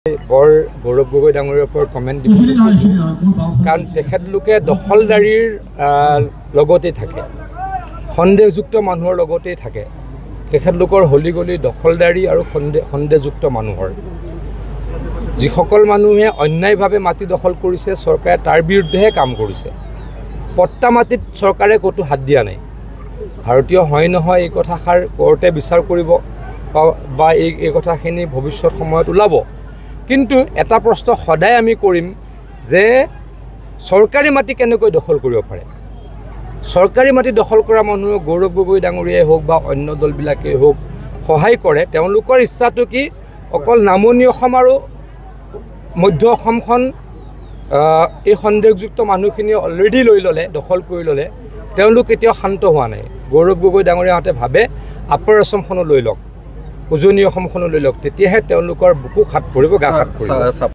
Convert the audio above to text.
বৰ গৌৰৱ গগৈ ডাঙৰীয়াৰ ওপৰত কমেণ্ট দিব কাৰণ তেখেতলোকে দখলদাৰীৰ লগতেই থাকে, সন্দেহযুক্ত মানুহৰ লগতেই থাকে। তেখেতলোকৰ হলিগলি দখলদাৰী আৰু সন্দেহযুক্ত মানুহৰ যিসকল মানুহে অন্যায়ভাৱে মাটি দখল কৰিছে, চৰকাৰে তাৰ বিৰুদ্ধেহে কাম কৰিছে। পট্টা মাটিত চৰকাৰে ক'তো হাত দিয়া নাই। ভাৰতীয় হয় নহয় এই কথাষাৰ কোৰ্টে বিচাৰ কৰিব বা এই কথাখিনি ভৱিষ্যত সময়ত ওলাব। কিন্তু এটা প্ৰশ্ন সদায় আমি কৰিম যে চৰকাৰী মাটি কেনেকৈ দখল কৰিব পাৰে। চৰকাৰী মাটি দখল কৰা মানুহে গৌৰৱ গগৈ ডাঙৰীয়াই হওক বা অন্য দলবিলাকেই হওক সহায় কৰে। তেওঁলোকৰ ইচ্ছাটো কি অকল নামনি অসম আৰু মধ্য অসমখন এই সন্দেহযুক্ত মানুহখিনি অলৰেডি লৈ ল'লে, দখল কৰি ল'লে। তেওঁলোক এতিয়াও শান্ত হোৱা নাই। গৌৰৱ গগৈ ডাঙৰীয়াহঁতে ভাবে আপাৰ অসমখনো লৈ লওক, উজনি অসমখনো লৈ লওক, তেতিয়াহে তেওঁলোকৰ বুকু হাত পৰিব, গা হাত পৰিব।